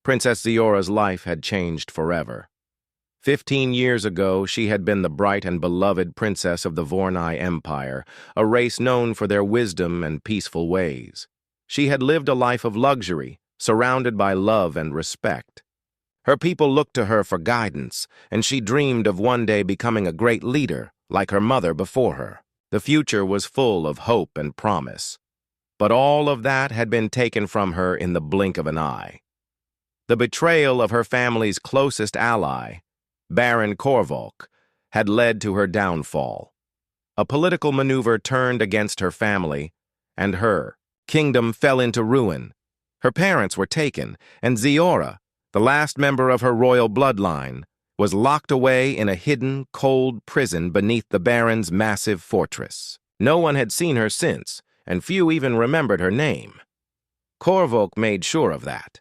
Princess Ziora's life had changed forever. 15 years ago, she had been the bright and beloved princess of the Vornai Empire, a race known for their wisdom and peaceful ways. She had lived a life of luxury, surrounded by love and respect. Her people looked to her for guidance, and she dreamed of one day becoming a great leader, like her mother before her. The future was full of hope and promise. But all of that had been taken from her in the blink of an eye. The betrayal of her family's closest ally, Baron Korvolk, had led to her downfall. A political maneuver turned against her family, and her kingdom fell into ruin. Her parents were taken, and Ziora, the last member of her royal bloodline, was locked away in a hidden, cold prison beneath the Baron's massive fortress. No one had seen her since, and few even remembered her name. Korvolk made sure of that.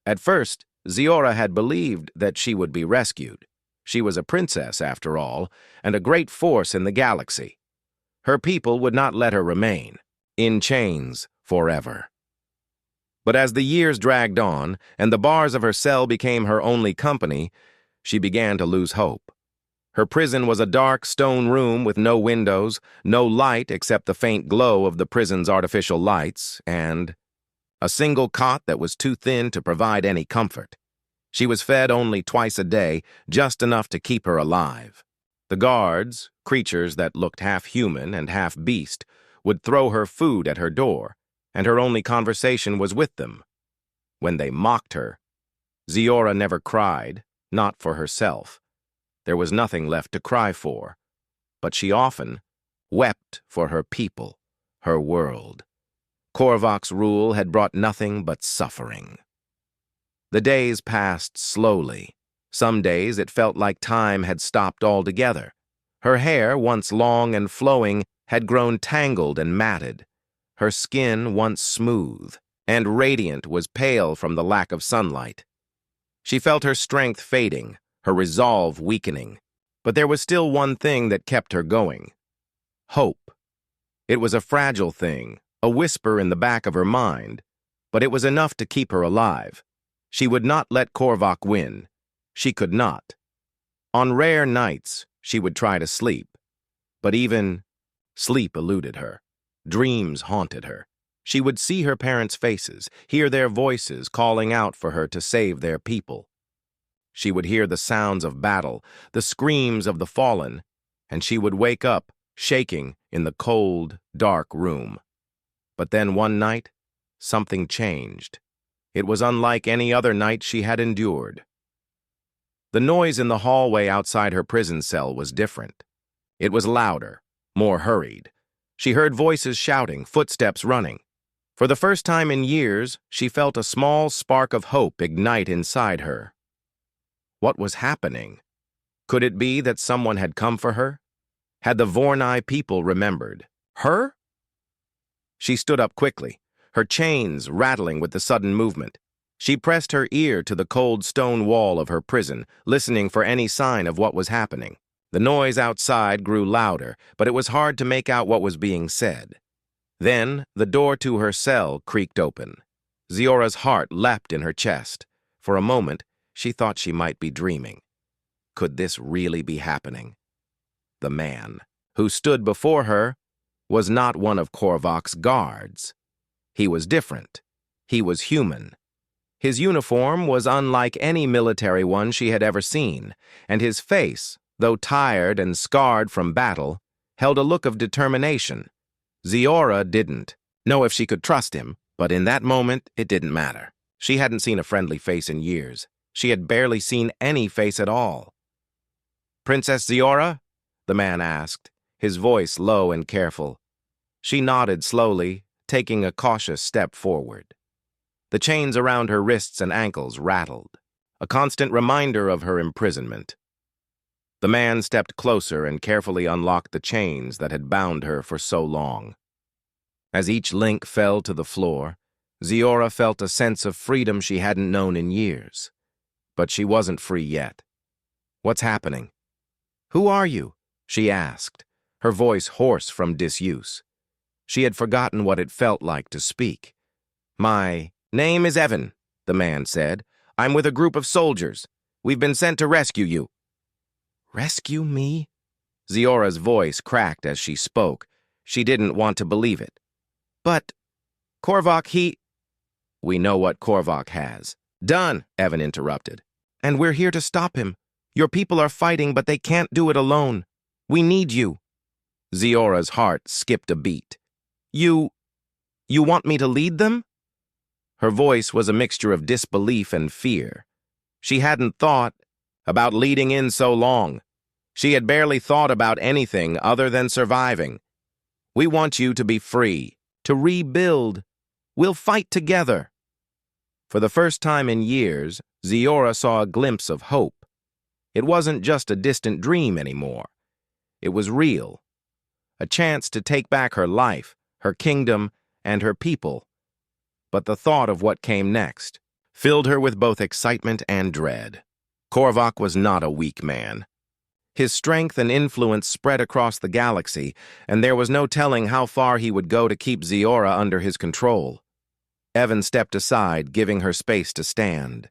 At first, Ziora had believed that she would be rescued. She was a princess, after all, and a great force in the galaxy. Her people would not let her remain, in chains forever. But as the years dragged on, and the bars of her cell became her only company, she began to lose hope. Her prison was a dark stone room with no windows, no light except the faint glow of the prison's artificial lights, and a single cot that was too thin to provide any comfort. She was fed only twice a day, just enough to keep her alive. The guards, creatures that looked half human and half beast, would throw her food at her door, and her only conversation was with them. When they mocked her, Ziora never cried, not for herself. There was nothing left to cry for, but she often wept for her people, her world. Korvok's rule had brought nothing but suffering. The days passed slowly. Some days it felt like time had stopped altogether. Her hair, once long and flowing, had grown tangled and matted. Her skin, once smooth and radiant, was pale from the lack of sunlight. She felt her strength fading, her resolve weakening. But there was still one thing that kept her going: hope. It was a fragile thing, a whisper in the back of her mind, but it was enough to keep her alive. She would not let Korvok win. She could not. On rare nights, she would try to sleep, but even sleep eluded her. Dreams haunted her. She would see her parents' faces, hear their voices calling out for her to save their people. She would hear the sounds of battle, the screams of the fallen, and she would wake up, shaking, in the cold, dark room. But then one night, something changed. It was unlike any other night she had endured. The noise in the hallway outside her prison cell was different. It was louder, more hurried. She heard voices shouting, footsteps running. For the first time in years, she felt a small spark of hope ignite inside her. What was happening? Could it be that someone had come for her? Had the Vornai people remembered her? She stood up quickly, her chains rattling with the sudden movement. She pressed her ear to the cold stone wall of her prison, listening for any sign of what was happening. The noise outside grew louder, but it was hard to make out what was being said. Then, the door to her cell creaked open. Ziora's heart leapt in her chest. For a moment, she thought she might be dreaming. Could this really be happening? The man who stood before her was not one of Korvok's guards. He was different. He was human. His uniform was unlike any military one she had ever seen, and his face, though tired and scarred from battle, held a look of determination. Ziora didn't know if she could trust him, but in that moment it didn't matter. She hadn't seen a friendly face in years. She had barely seen any face at all. "Princess Ziora?" the man asked, his voice low and careful. She nodded slowly, taking a cautious step forward. The chains around her wrists and ankles rattled, a constant reminder of her imprisonment. The man stepped closer and carefully unlocked the chains that had bound her for so long. As each link fell to the floor, Ziora felt a sense of freedom she hadn't known in years. But she wasn't free yet. "What's happening?" "Who are you?" she asked, her voice hoarse from disuse. She had forgotten what it felt like to speak. "My name is Evan," the man said. I'm with a group of soldiers. We've been sent to rescue you." "Rescue me?" Ziora's voice cracked as she spoke. She didn't want to believe it. "But Korvac, he—" "We know what Korvac has." "Done," Evan interrupted. "And we're here to stop him. Your people are fighting, but they can't do it alone. We need you." Ziora's heart skipped a beat. You want me to lead them?" Her voice was a mixture of disbelief and fear. She hadn't thought about leading in so long. She had barely thought about anything other than surviving. "We want you to be free, to rebuild. We'll fight together." For the first time in years, Ziora saw a glimpse of hope. It wasn't just a distant dream anymore. It was real. A chance to take back her life, her kingdom, and her people. But the thought of what came next filled her with both excitement and dread. Korvac was not a weak man. His strength and influence spread across the galaxy, and there was no telling how far he would go to keep Ziora under his control. Evan stepped aside, giving her space to stand.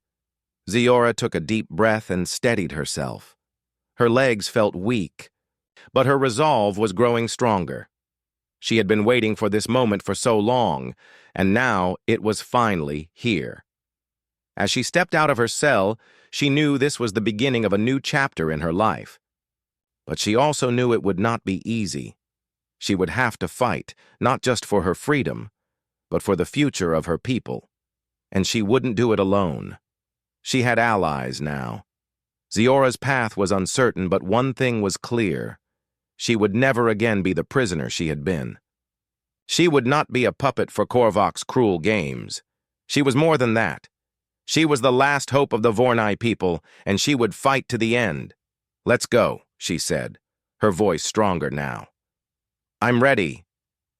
Ziora took a deep breath and steadied herself. Her legs felt weak, but her resolve was growing stronger. She had been waiting for this moment for so long, and now it was finally here. As she stepped out of her cell, she knew this was the beginning of a new chapter in her life. But she also knew it would not be easy. She would have to fight, not just for her freedom, but for the future of her people. And she wouldn't do it alone. She had allies now. Ziora's path was uncertain, but one thing was clear. She would never again be the prisoner she had been. She would not be a puppet for Korvac's cruel games. She was more than that. She was the last hope of the Vornai people, and she would fight to the end. "Let's go," she said, her voice stronger now. "I'm ready."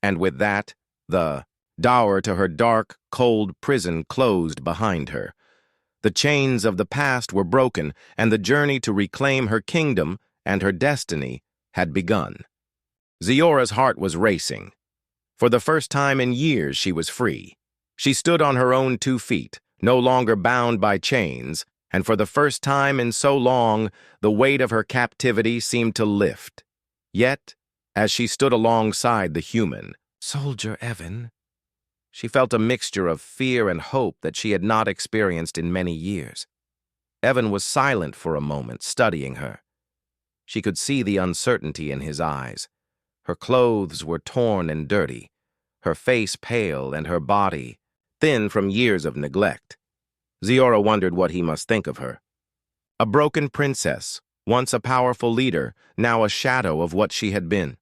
And with that, the door to her dark, cold prison closed behind her. The chains of the past were broken, and the journey to reclaim her kingdom and her destiny had begun. Ziora's heart was racing. For the first time in years, she was free. She stood on her own 2 feet, no longer bound by chains, and for the first time in so long, the weight of her captivity seemed to lift. Yet, as she stood alongside the human, Soldier Evan, she felt a mixture of fear and hope that she had not experienced in many years. Evan was silent for a moment, studying her. She could see the uncertainty in his eyes. Her clothes were torn and dirty, her face pale and her body thin from years of neglect. Ziora wondered what he must think of her. A broken princess, once a powerful leader, now a shadow of what she had been.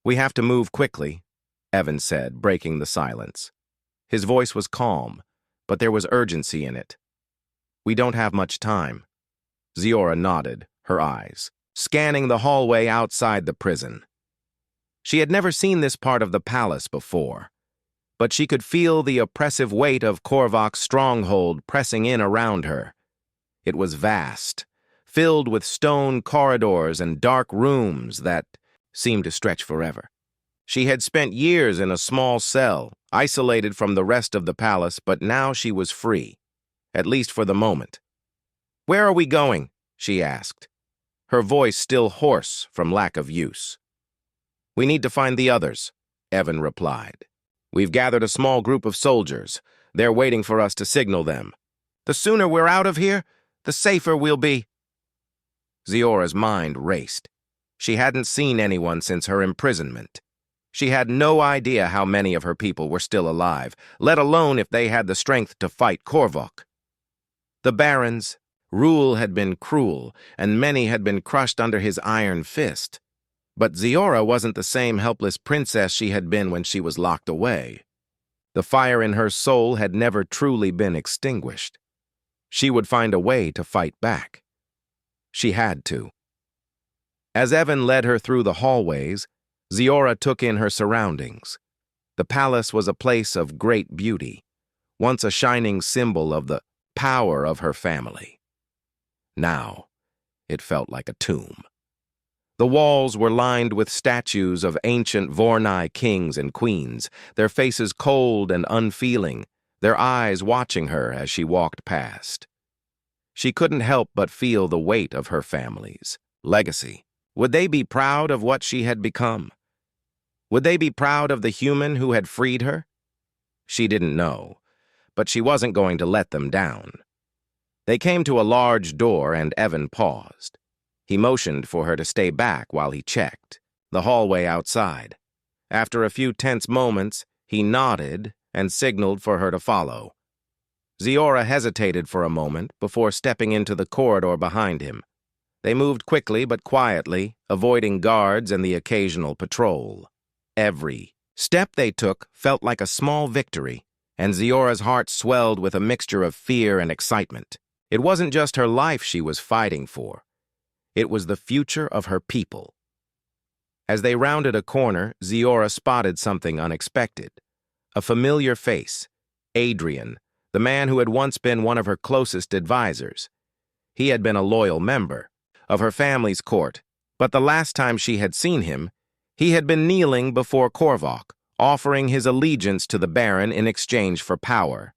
"We have to move quickly," Evan said, breaking the silence. His voice was calm, but there was urgency in it. "We don't have much time." Ziora nodded, her eyes scanning the hallway outside the prison. She had never seen this part of the palace before, but she could feel the oppressive weight of Korvac's stronghold pressing in around her. It was vast, filled with stone corridors and dark rooms that seemed to stretch forever. She had spent years in a small cell, isolated from the rest of the palace, but now she was free, at least for the moment. "Where are we going?" she asked, her voice still hoarse from lack of use. "We need to find the others," Evan replied. "We've gathered a small group of soldiers. They're waiting for us to signal them. The sooner we're out of here, the safer we'll be." Ziora's mind raced. She hadn't seen anyone since her imprisonment. She had no idea how many of her people were still alive, let alone if they had the strength to fight Korvac. The Baron's rule had been cruel, and many had been crushed under his iron fist. But Ziora wasn't the same helpless princess she had been when she was locked away. The fire in her soul had never truly been extinguished. She would find a way to fight back. She had to. As Evan led her through the hallways, Ziora took in her surroundings. The palace was a place of great beauty, once a shining symbol of the power of her family. Now, it felt like a tomb. The walls were lined with statues of ancient Vornai kings and queens, their faces cold and unfeeling, their eyes watching her as she walked past. She couldn't help but feel the weight of her family's legacy. Would they be proud of what she had become? Would they be proud of the human who had freed her? She didn't know, but she wasn't going to let them down. They came to a large door and Evan paused. He motioned for her to stay back while he checked the hallway outside. After a few tense moments, he nodded and signaled for her to follow. Ziora hesitated for a moment before stepping into the corridor behind him. They moved quickly but quietly, avoiding guards and the occasional patrol. Every step they took felt like a small victory, and Ziora's heart swelled with a mixture of fear and excitement. It wasn't just her life she was fighting for. It was the future of her people. As they rounded a corner, Ziora spotted something unexpected. A familiar face, Adrian, the man who had once been one of her closest advisors. He had been a loyal member of her family's court, but the last time she had seen him, he had been kneeling before Korvok, offering his allegiance to the Baron in exchange for power.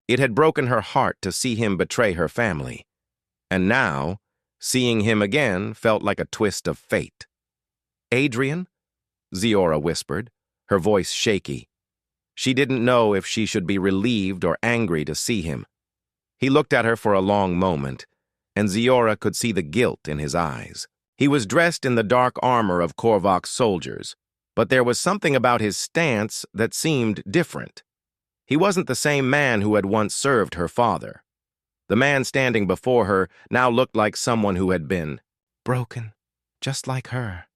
It had broken her heart to see him betray her family. And now, seeing him again felt like a twist of fate. "Adrian?" Ziora whispered, her voice shaky. She didn't know if she should be relieved or angry to see him. He looked at her for a long moment, and Ziora could see the guilt in his eyes. He was dressed in the dark armor of Korvok's soldiers, but there was something about his stance that seemed different. He wasn't the same man who had once served her father. The man standing before her now looked like someone who had been broken, just like her.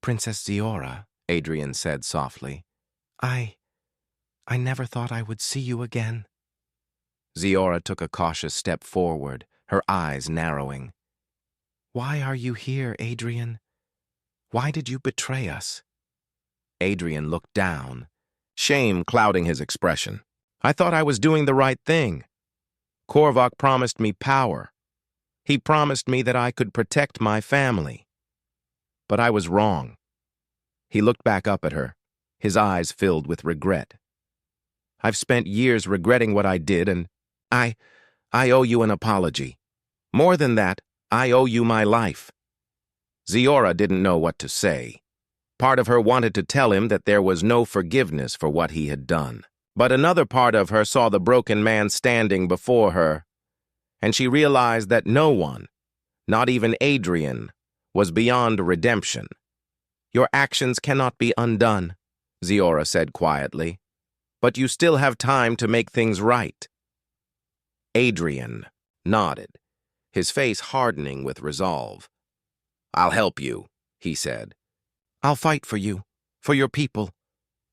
"Princess Ziora," Adrian said softly, I never thought I would see you again." Ziora took a cautious step forward, her eyes narrowing. "Why are you here, Adrian? Why did you betray us?" Adrian looked down, shame clouding his expression. "I thought I was doing the right thing. Korvok promised me power. He promised me that I could protect my family. But I was wrong." He looked back up at her, his eyes filled with regret. "I've spent years regretting what I did, and I owe you an apology. More than that, I owe you my life." Ziora didn't know what to say. Part of her wanted to tell him that there was no forgiveness for what he had done. But another part of her saw the broken man standing before her, and she realized that no one, not even Adrian, was beyond redemption. "Your actions cannot be undone," Ziora said quietly, "but you still have time to make things right." Adrian nodded, his face hardening with resolve. "I'll help you," he said. "I'll fight for you, for your people.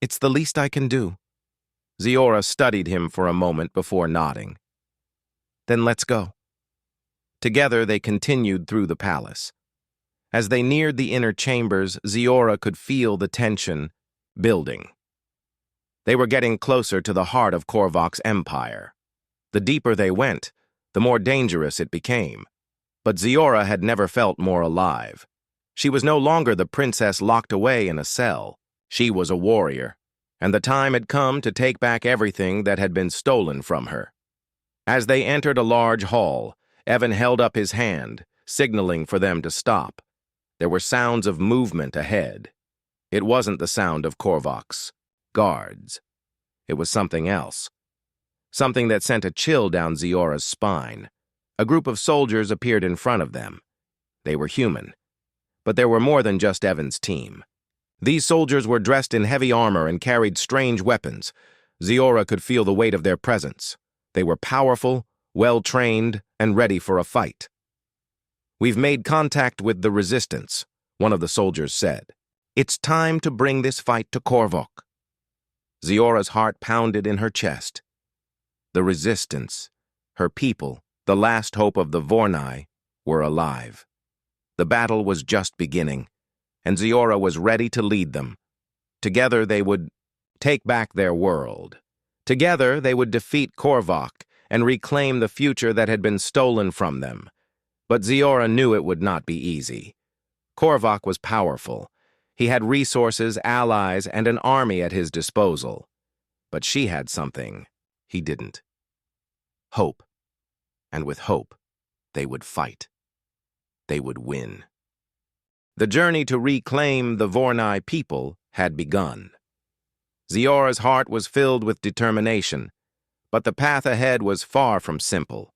It's the least I can do." Ziora studied him for a moment before nodding. "Then let's go." Together they continued through the palace. As they neared the inner chambers, Ziora could feel the tension building. They were getting closer to the heart of Korvok's empire. The deeper they went, the more dangerous it became. But Ziora had never felt more alive. She was no longer the princess locked away in a cell. She was a warrior, and the time had come to take back everything that had been stolen from her. As they entered a large hall, Evan held up his hand, signaling for them to stop. There were sounds of movement ahead. It wasn't the sound of Korvok's guards. It was something else. Something that sent a chill down Ziora's spine. A group of soldiers appeared in front of them. They were human. But there were more than just Evan's team. These soldiers were dressed in heavy armor and carried strange weapons. Ziora could feel the weight of their presence. They were powerful, well-trained, and ready for a fight. "We've made contact with the resistance," one of the soldiers said. "It's time to bring this fight to Korvok." Ziora's heart pounded in her chest. The resistance, her people, the last hope of the Vornai, were alive. The battle was just beginning, and Ziora was ready to lead them. Together they would take back their world. Together they would defeat Korvok and reclaim the future that had been stolen from them. But Ziora knew it would not be easy. Korvok was powerful. He had resources, allies, and an army at his disposal. But she had something He didn't. Hope. And with hope, they would fight. They would win. The journey to reclaim the Vornai people had begun. Ziora's heart was filled with determination, but the path ahead was far from simple.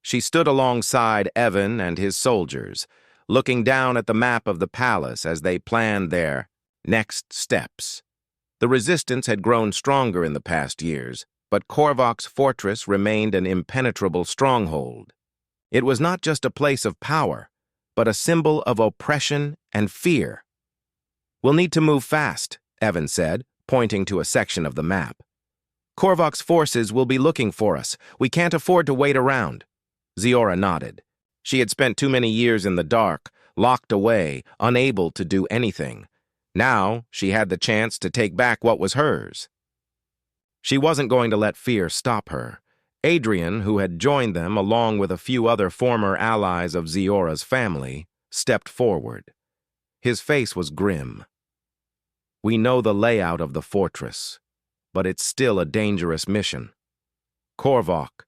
She stood alongside Evan and his soldiers, looking down at the map of the palace as they planned their next steps. The resistance had grown stronger in the past years, but Korvok's fortress remained an impenetrable stronghold. It was not just a place of power, but a symbol of oppression and fear. "We'll need to move fast," Evan said, pointing to a section of the map. "Korvok's forces will be looking for us. We can't afford to wait around." Ziora nodded. She had spent too many years in the dark, locked away, unable to do anything. Now she had the chance to take back what was hers. She wasn't going to let fear stop her. Adrian, who had joined them along with a few other former allies of Ziora's family, stepped forward. His face was grim. "We know the layout of the fortress, but it's still a dangerous mission. Korvok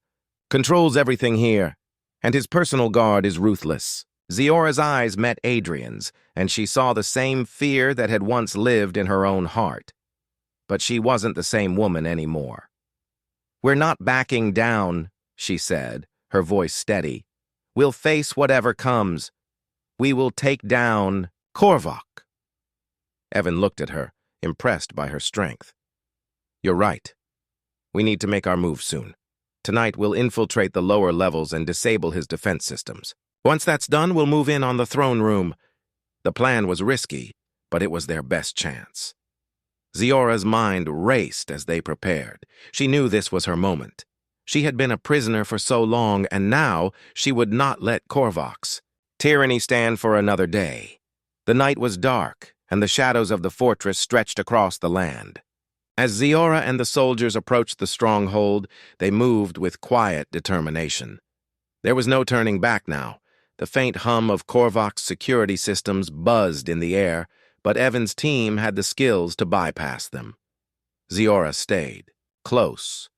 controls everything here, and his personal guard is ruthless." Ziora's eyes met Adrian's, and she saw the same fear that had once lived in her own heart. But she wasn't the same woman anymore. "We're not backing down," she said, her voice steady. "We'll face whatever comes. We will take down Korvok." Evan looked at her, impressed by her strength. "You're right. We need to make our move soon. Tonight we'll infiltrate the lower levels and disable his defense systems. Once that's done, we'll move in on the throne room." The plan was risky, but it was their best chance. Ziora's mind raced as they prepared. She knew this was her moment. She had been a prisoner for so long, and now she would not let Korvok's tyranny stand for another day. The night was dark, and the shadows of the fortress stretched across the land. As Ziora and the soldiers approached the stronghold, they moved with quiet determination. There was no turning back now. The faint hum of Korvok's security systems buzzed in the air, but Evan's team had the skills to bypass them. Ziora stayed, close,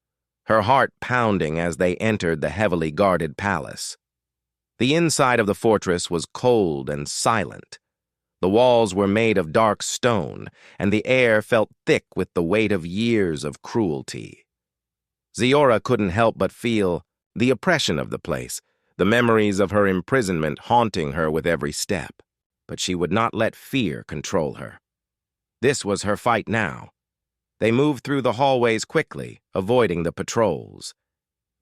her heart pounding as they entered the heavily guarded palace. The inside of the fortress was cold and silent. The walls were made of dark stone, and the air felt thick with the weight of years of cruelty. Ziora couldn't help but feel the oppression of the place, the memories of her imprisonment haunting her with every step. But she would not let fear control her. This was her fight now. They moved through the hallways quickly, avoiding the patrols.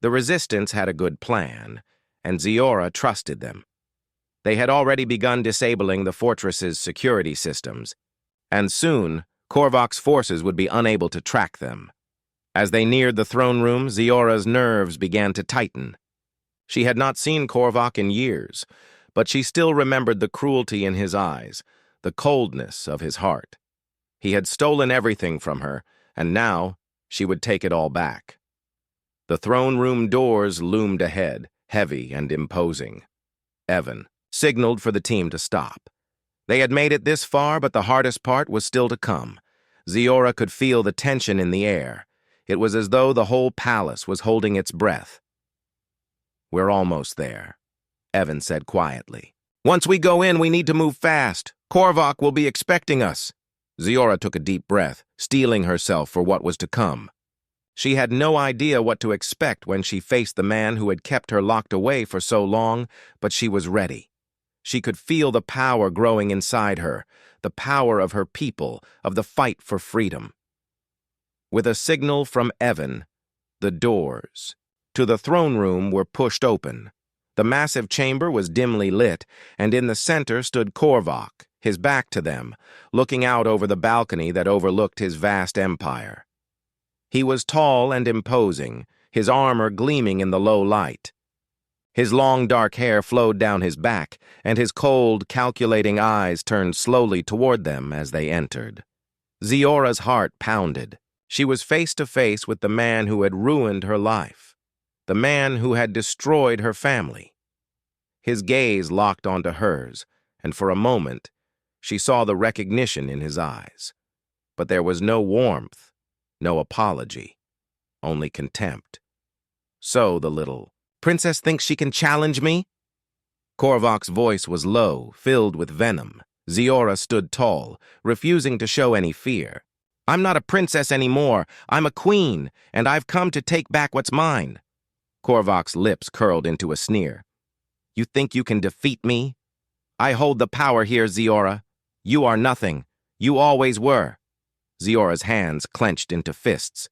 The resistance had a good plan, and Ziora trusted them. They had already begun disabling the fortress's security systems, and soon Korvok's forces would be unable to track them. As they neared the throne room, Ziora's nerves began to tighten. She had not seen Korvok in years, but she still remembered the cruelty in his eyes, the coldness of his heart. He had stolen everything from her, and now she would take it all back. The throne room doors loomed ahead, heavy and imposing. Evan signaled for the team to stop. They had made it this far, but the hardest part was still to come. Ziora could feel the tension in the air. It was as though the whole palace was holding its breath. "We're almost there," Evan said quietly. "Once we go in, we need to move fast. Korvok will be expecting us." Ziora took a deep breath, steeling herself for what was to come. She had no idea what to expect when she faced the man who had kept her locked away for so long, but she was ready. She could feel the power growing inside her, the power of her people, of the fight for freedom. With a signal from Evan, the doors to the throne room were pushed open. The massive chamber was dimly lit, and in the center stood Korvok, his back to them, looking out over the balcony that overlooked his vast empire. He was tall and imposing, his armor gleaming in the low light. His long dark hair flowed down his back, and his cold, calculating eyes turned slowly toward them as they entered. Ziora's heart pounded. She was face to face with the man who had ruined her life, the man who had destroyed her family. His gaze locked onto hers, and for a moment, she saw the recognition in his eyes. But there was no warmth, no apology. only contempt. So the little princess thinks she can challenge me? Korvok's voice was low, filled with venom. Ziora stood tall, refusing to show any fear. I'm not a princess anymore. I'm a queen, and I've come to take back what's mine. Korvok's lips curled into a sneer. You think you can defeat me? I hold the power here, Ziora. You are nothing. You always were. Ziora's hands clenched into fists.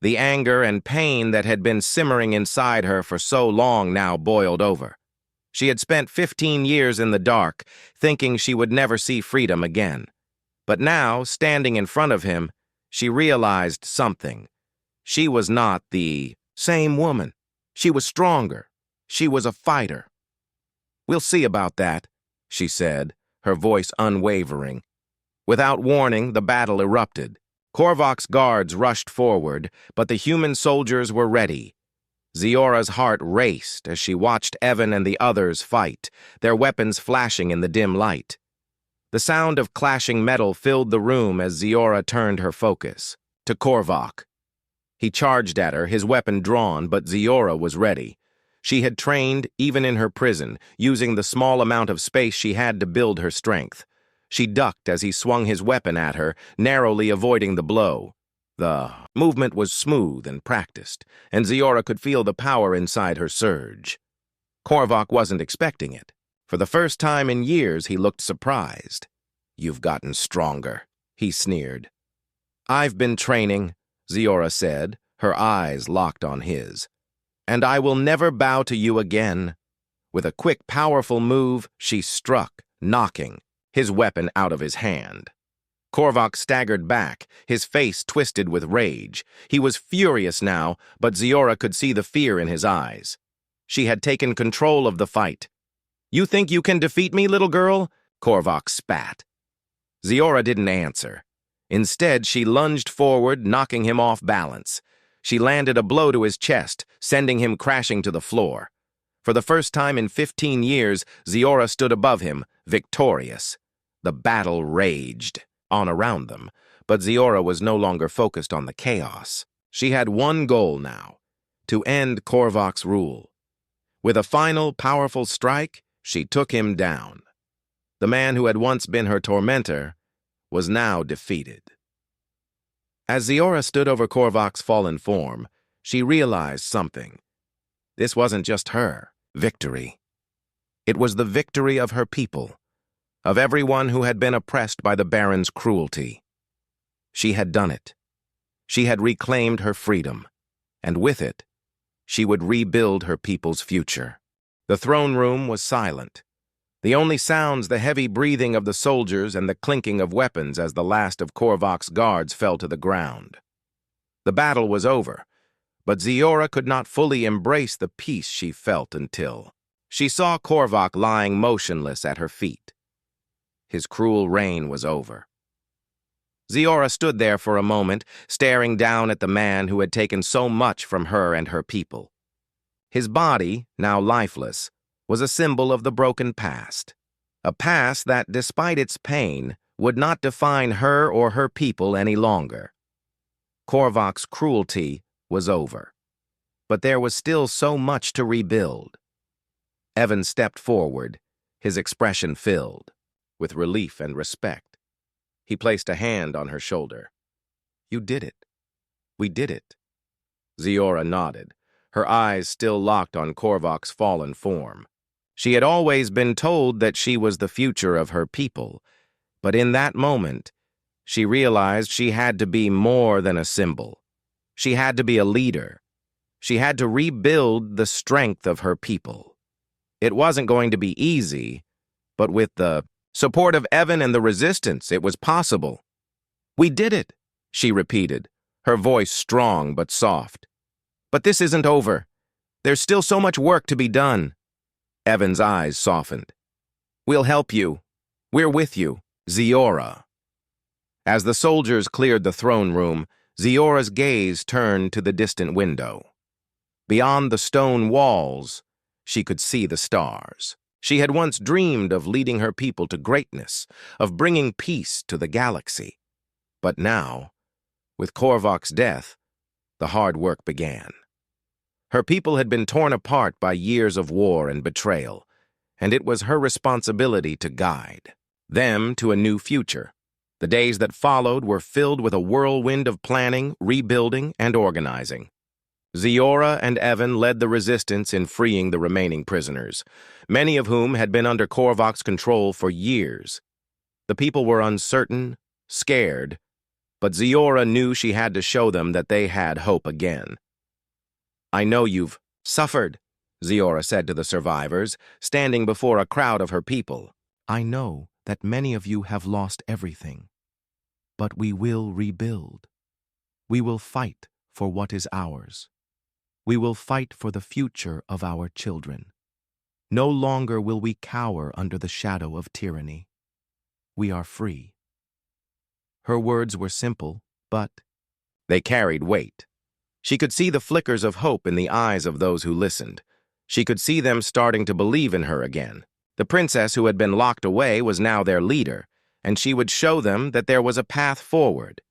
The anger and pain that had been simmering inside her for so long now boiled over. She had spent 15 years in the dark, thinking she would never see freedom again. But now, standing in front of him, she realized something. She was not the same woman. She was stronger. She was a fighter. We'll see about that, she said, her voice unwavering. Without warning, the battle erupted. Korvok's guards rushed forward, but the human soldiers were ready. Ziora's heart raced as she watched Evan and the others fight, their weapons flashing in the dim light. The sound of clashing metal filled the room as Ziora turned her focus to Korvok. He charged at her, his weapon drawn, but Ziora was ready. She had trained, even in her prison, using the small amount of space she had to build her strength. She ducked as he swung his weapon at her, narrowly avoiding the blow. The movement was smooth and practiced, and Ziora could feel the power inside her surge. Korvok wasn't expecting it. For the first time in years, he looked surprised. You've gotten stronger, he sneered. I've been training, Ziora said, her eyes locked on his. And I will never bow to you again. With a quick, powerful move, she struck, knocking his weapon out of his hand. Korvok staggered back, his face twisted with rage. He was furious now, but Ziora could see the fear in his eyes. She had taken control of the fight. You think you can defeat me, little girl? Korvok spat. Ziora didn't answer. Instead, she lunged forward, knocking him off balance. She landed a blow to his chest, sending him crashing to the floor. For the first time in 15 years, Ziora stood above him, victorious. The battle raged on around them, but Ziora was no longer focused on the chaos. She had one goal now, to end Korvok's rule. With a final, powerful strike, she took him down. The man who had once been her tormentor was now defeated. As Ziora stood over Korvok's fallen form, she realized something. This wasn't just her victory. It was the victory of her people, of everyone who had been oppressed by the Baron's cruelty. She had done it. She had reclaimed her freedom, and with it, she would rebuild her people's future. The throne room was silent. The only sounds the heavy breathing of the soldiers and the clinking of weapons as the last of Korvok's guards fell to the ground. The battle was over, but Ziora could not fully embrace the peace she felt until she saw Korvok lying motionless at her feet. His cruel reign was over. Ziora stood there for a moment, staring down at the man who had taken so much from her and her people. His body, now lifeless, was a symbol of the broken past. A past that, despite its pain, would not define her or her people any longer. Korvok's cruelty was over, but there was still so much to rebuild. Evan stepped forward, his expression filled with relief and respect. He placed a hand on her shoulder. You did it. We did it. Ziora nodded, her eyes still locked on Korvok's fallen form. She had always been told that she was the future of her people, but in that moment, she realized she had to be more than a symbol. She had to be a leader. She had to rebuild the strength of her people. It wasn't going to be easy, but with the support of Evan and the resistance, it was possible. We did it, she repeated, her voice strong but soft. But this isn't over. There's still so much work to be done. Evan's eyes softened. We'll help you. We're with you, Ziora. As the soldiers cleared the throne room, Ziora's gaze turned to the distant window. Beyond the stone walls, she could see the stars. She had once dreamed of leading her people to greatness, of bringing peace to the galaxy. But now, with Korvok's death, the hard work began. Her people had been torn apart by years of war and betrayal, and it was her responsibility to guide them to a new future. The days that followed were filled with a whirlwind of planning, rebuilding, and organizing. Ziora and Evan led the resistance in freeing the remaining prisoners, many of whom had been under Korvac's control for years. The people were uncertain, scared, but Ziora knew she had to show them that they had hope again. "I know you've suffered," Ziora said to the survivors, standing before a crowd of her people. "I know that many of you have lost everything, but we will rebuild. We will fight for what is ours. We will fight for the future of our children. No longer will we cower under the shadow of tyranny. We are free." Her words were simple, but they carried weight. She could see the flickers of hope in the eyes of those who listened. She could see them starting to believe in her again. The princess who had been locked away was now their leader, and she would show them that there was a path forward.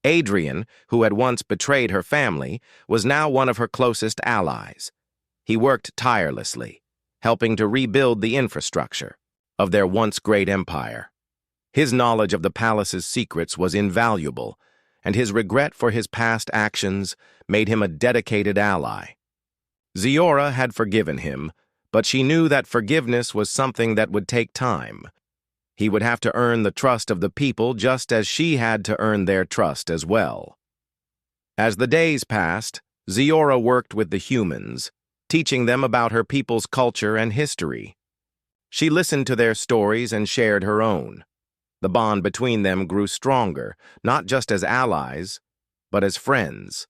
Adrian, who had once betrayed her family, was now one of her closest allies. He worked tirelessly, helping to rebuild the infrastructure of their once great empire. His knowledge of the palace's secrets was invaluable, and his regret for his past actions made him a dedicated ally. Ziora had forgiven him, but she knew that forgiveness was something that would take time. He would have to earn the trust of the people just as she had to earn their trust as well. As the days passed, Ziora worked with the humans, teaching them about her people's culture and history. She listened to their stories and shared her own. The bond between them grew stronger, not just as allies, but as friends.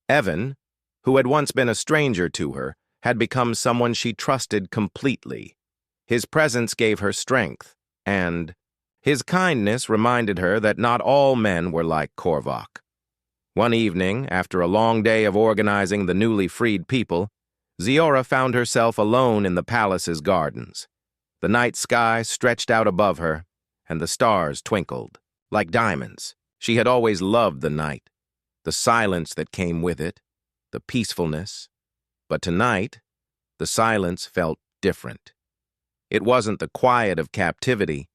Evan, who had once been a stranger to her, had become someone she trusted completely. His presence gave her strength, and his kindness reminded her that not all men were like Korvac. One evening, after a long day of organizing the newly freed people, Ziora found herself alone in the palace's gardens. The night sky stretched out above her, and the stars twinkled like diamonds. She had always loved the night, the silence that came with it, the peacefulness. But tonight, the silence felt different. It wasn't the quiet of captivity,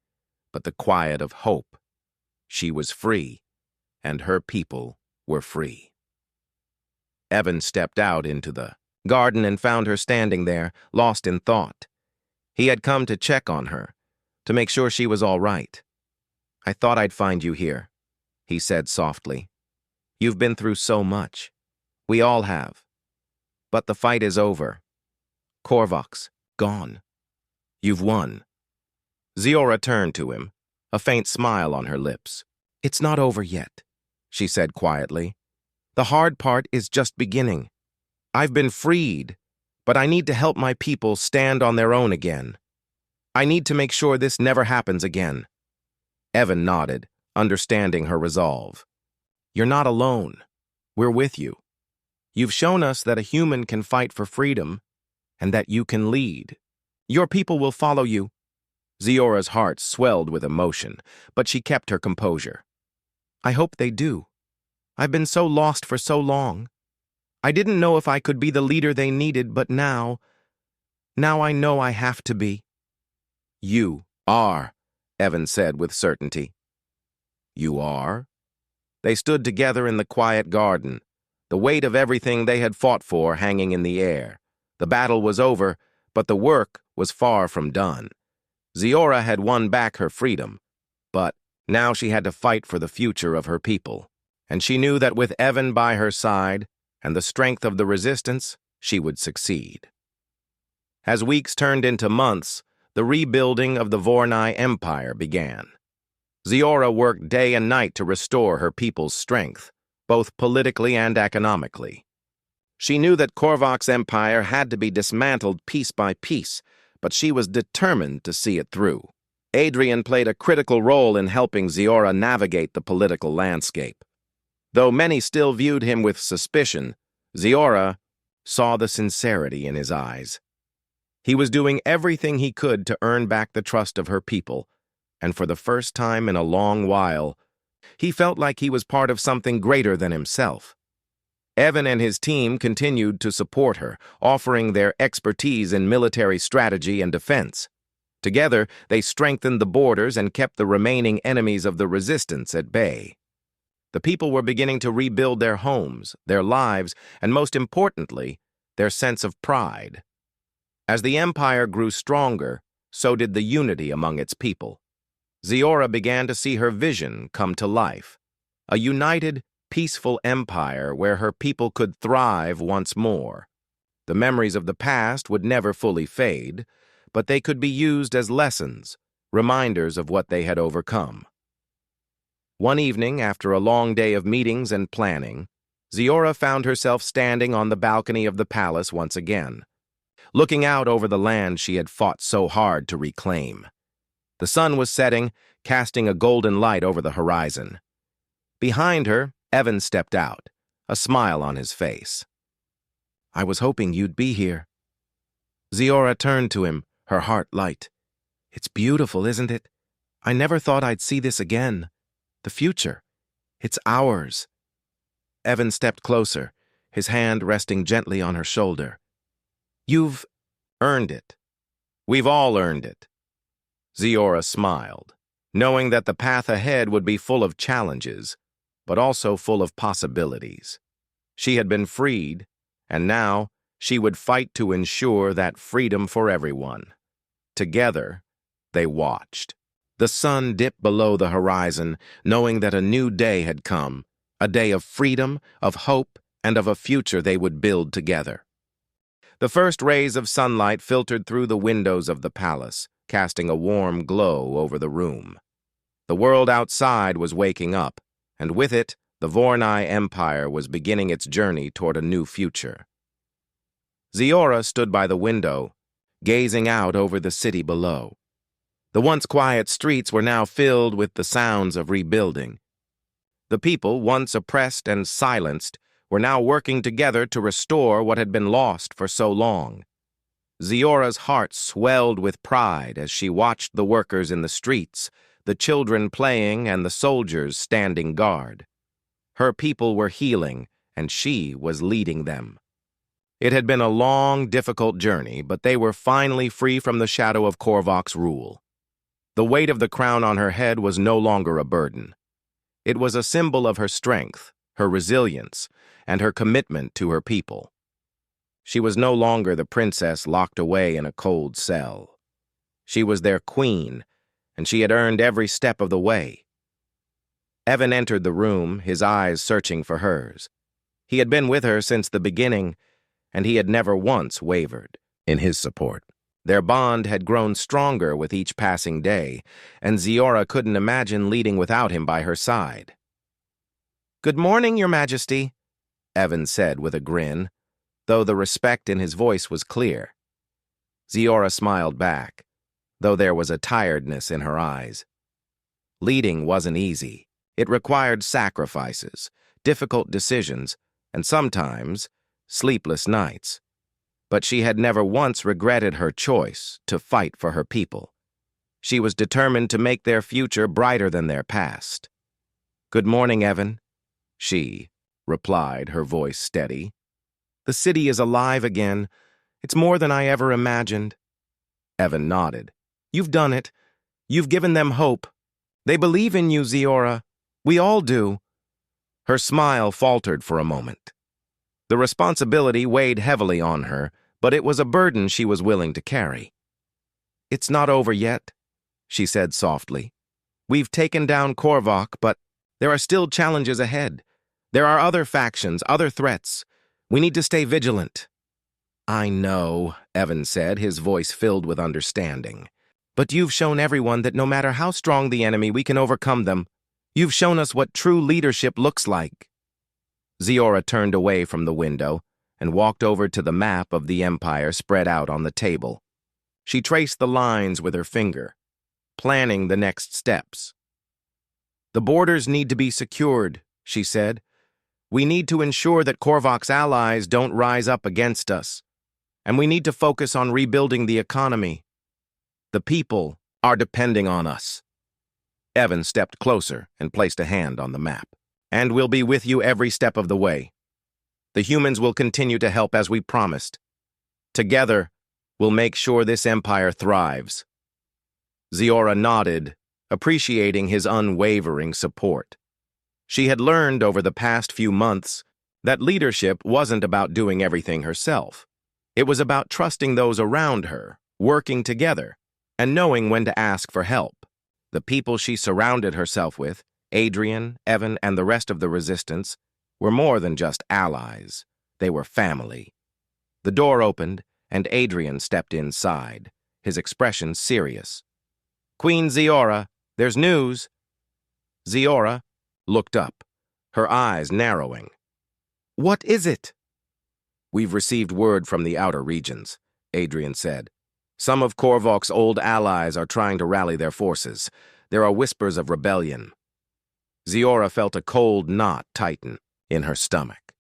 but the quiet of hope. She was free, and her people were free. Evan stepped out into the garden and found her standing there, lost in thought. He had come to check on her, to make sure she was all right. "I thought I'd find you here," he said softly. "You've been through so much. We all have. But the fight is over. Korvac's gone. You've won." Ziora turned to him, a faint smile on her lips. "It's not over yet," she said quietly. "The hard part is just beginning. I've been freed, but I need to help my people stand on their own again. I need to make sure this never happens again." Evan nodded, understanding her resolve. "You're not alone. We're with you. You've shown us that a human can fight for freedom, and that you can lead. Your people will follow you." Ziora's heart swelled with emotion, but she kept her composure. "I hope they do. I've been so lost for so long. I didn't know if I could be the leader they needed, but now I know I have to be." "You are," Evan said with certainty. "You are?" They stood together in the quiet garden, the weight of everything they had fought for hanging in the air. The battle was over, but the work was far from done. Ziora had won back her freedom, but now she had to fight for the future of her people. And she knew that with Evan by her side and the strength of the resistance, she would succeed. As weeks turned into months, the rebuilding of the Vornai Empire began. Ziora worked day and night to restore her people's strength, both politically and economically. She knew that Korvac's empire had to be dismantled piece by piece, but she was determined to see it through. Adrian played a critical role in helping Ziora navigate the political landscape. Though many still viewed him with suspicion, Ziora saw the sincerity in his eyes. He was doing everything he could to earn back the trust of her people, and for the first time in a long while, he felt like he was part of something greater than himself. Evan and his team continued to support her, offering their expertise in military strategy and defense. Together, they strengthened the borders and kept the remaining enemies of the resistance at bay. The people were beginning to rebuild their homes, their lives, and most importantly, their sense of pride. As the empire grew stronger, so did the unity among its people. Zeora began to see her vision come to life. A united, peaceful empire where her people could thrive once more. The memories of the past would never fully fade, but they could be used as lessons, reminders of what they had overcome. One evening, after a long day of meetings and planning, Zeora found herself standing on the balcony of the palace once again, looking out over the land she had fought so hard to reclaim. The sun was setting, casting a golden light over the horizon. Behind her, Evan stepped out, a smile on his face. "I was hoping you'd be here." Zeora turned to him, her heart light. "It's beautiful, isn't it? I never thought I'd see this again. The future. It's ours." Evan stepped closer, his hand resting gently on her shoulder. "You've earned it. We've all earned it." Zeora smiled, knowing that the path ahead would be full of challenges, but also full of possibilities. She had been freed, and now she would fight to ensure that freedom for everyone. Together, they watched. The sun dipped below the horizon, knowing that a new day had come, a day of freedom, of hope, and of a future they would build together. The first rays of sunlight filtered through the windows of the palace, casting a warm glow over the room. The world outside was waking up, and with it, the Vornai Empire was beginning its journey toward a new future. Zeora stood by the window, gazing out over the city below. The once quiet streets were now filled with the sounds of rebuilding. The people, once oppressed and silenced, were now working together to restore what had been lost for so long. Zeora's heart swelled with pride as she watched the workers in the streets, the children playing and the soldiers standing guard. Her people were healing, and she was leading them. It had been a long, difficult journey, but they were finally free from the shadow of Korvok's rule. The weight of the crown on her head was no longer a burden. It was a symbol of her strength, her resilience, and her commitment to her people. She was no longer the princess locked away in a cold cell. She was their queen, and she had earned every step of the way. Evan entered the room, his eyes searching for hers. He had been with her since the beginning, and he had never once wavered in his support. Their bond had grown stronger with each passing day, and Zeora couldn't imagine leading without him by her side. "Good morning, Your Majesty," Evan said with a grin, though the respect in his voice was clear. Zeora smiled back, though there was a tiredness in her eyes. Leading wasn't easy. It required sacrifices, difficult decisions, and sometimes sleepless nights. But she had never once regretted her choice to fight for her people. She was determined to make their future brighter than their past. "Good morning, Evan," she replied, her voice steady. "The city is alive again. It's more than I ever imagined." Evan nodded. "You've done it. You've given them hope. They believe in you, Zeora. We all do." Her smile faltered for a moment. The responsibility weighed heavily on her, but it was a burden she was willing to carry. "It's not over yet," she said softly. "We've taken down Korvok, but there are still challenges ahead. There are other factions, other threats. We need to stay vigilant." "I know," Evan said, his voice filled with understanding. "But you've shown everyone that no matter how strong the enemy, we can overcome them. You've shown us what true leadership looks like." Zeora turned away from the window and walked over to the map of the empire spread out on the table. She traced the lines with her finger, planning the next steps. "The borders need to be secured," she said. "We need to ensure that Korvok's allies don't rise up against us. And we need to focus on rebuilding the economy. The people are depending on us." Evan stepped closer and placed a hand on the map. "And we'll be with you every step of the way." The humans will continue to help as we promised. Together, we'll make sure this empire thrives." Zeora nodded, appreciating his unwavering support. She had learned over the past few months that leadership wasn't about doing everything herself. It was about trusting those around her, working together, and knowing when to ask for help. The people she surrounded herself with, Adrian, Evan, and the rest of the resistance, were more than just allies. They were family. The door opened, and Adrian stepped inside, his expression serious. "Queen Zeora, there's news." Zeora looked up, her eyes narrowing. "What is it?" "We've received word from the outer regions," Adrian said. "Some of Korvok's old allies are trying to rally their forces. There are whispers of rebellion." Zeora felt a cold knot tighten in her stomach.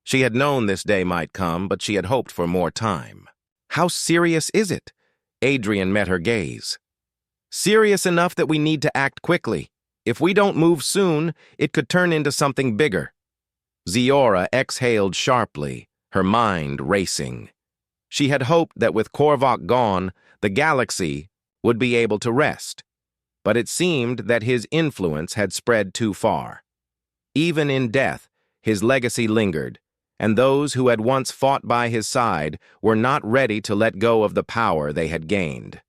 She had known this day might come, but she had hoped for more time. "How serious is it?" Adrian met her gaze. "Serious enough that we need to act quickly. If we don't move soon, it could turn into something bigger." Zeora exhaled sharply, her mind racing. She had hoped that with Korvok gone, the galaxy would be able to rest. But it seemed that his influence had spread too far. Even in death, his legacy lingered, and those who had once fought by his side were not ready to let go of the power they had gained.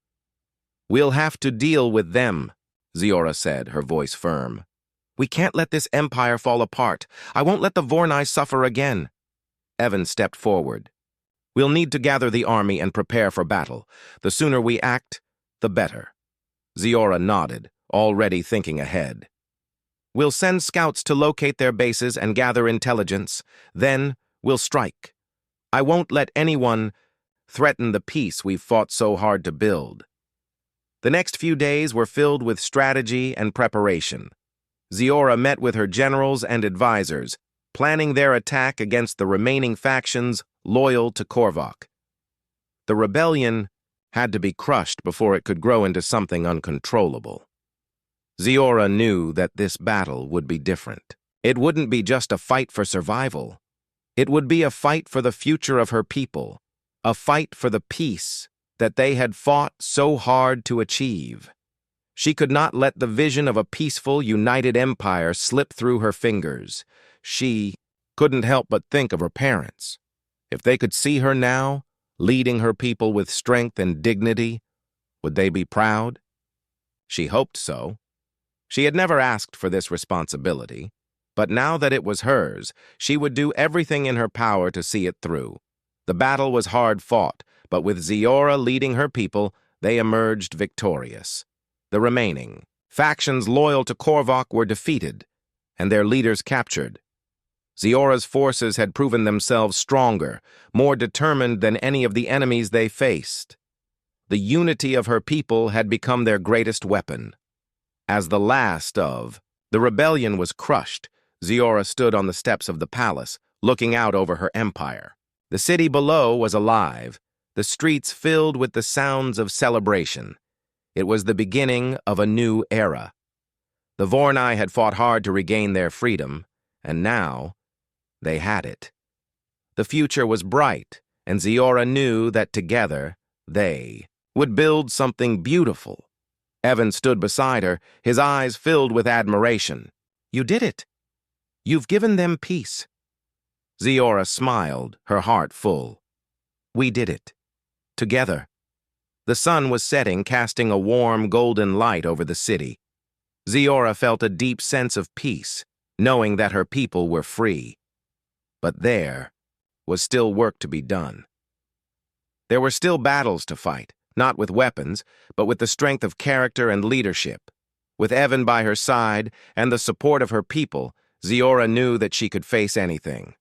"We'll have to deal with them," Zeora said, her voice firm. "We can't let this empire fall apart. I won't let the Vornai suffer again." Evan stepped forward. "We'll need to gather the army and prepare for battle. The sooner we act, the better." Zeora nodded, already thinking ahead. "We'll send scouts to locate their bases and gather intelligence. Then we'll strike. I won't let anyone threaten the peace we've fought so hard to build." The next few days were filled with strategy and preparation. Zeora met with her generals and advisors, planning their attack against the remaining factions loyal to Korvok. The rebellion had to be crushed before it could grow into something uncontrollable. Zeora knew that this battle would be different. It wouldn't be just a fight for survival. It would be a fight for the future of her people, a fight for the peace that they had fought so hard to achieve. She could not let the vision of a peaceful, united empire slip through her fingers. She couldn't help but think of her parents. If they could see her now, leading her people with strength and dignity, would they be proud? She hoped so. She had never asked for this responsibility, but now that it was hers, she would do everything in her power to see it through. The battle was hard fought, but with Zeora leading her people, they emerged victorious. The remaining factions loyal to Korvok were defeated, and their leaders captured. Zeora's forces had proven themselves stronger, more determined than any of the enemies they faced. The unity of her people had become their greatest weapon. As the last of the rebellion was crushed, Zeora stood on the steps of the palace, looking out over her empire. The city below was alive, the streets filled with the sounds of celebration. It was the beginning of a new era. The Vornai had fought hard to regain their freedom, and now they had it. The future was bright, and Zeora knew that together they would build something beautiful. Evan stood beside her, his eyes filled with admiration. "You did it. You've given them peace." Zeora smiled, her heart full. "We did it. Together." The sun was setting, casting a warm, golden light over the city. Zeora felt a deep sense of peace, knowing that her people were free. But there was still work to be done. There were still battles to fight, not with weapons, but with the strength of character and leadership. With Evan by her side and the support of her people, Zeora knew that she could face anything.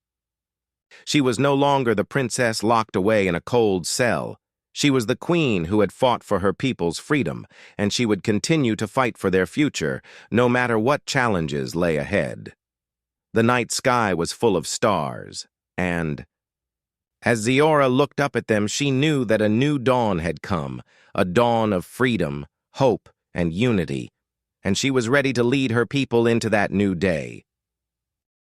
She was no longer the princess locked away in a cold cell. She was the queen who had fought for her people's freedom, and she would continue to fight for their future, no matter what challenges lay ahead. The night sky was full of stars, and as Zeora looked up at them, she knew that a new dawn had come, a dawn of freedom, hope, and unity, and she was ready to lead her people into that new day.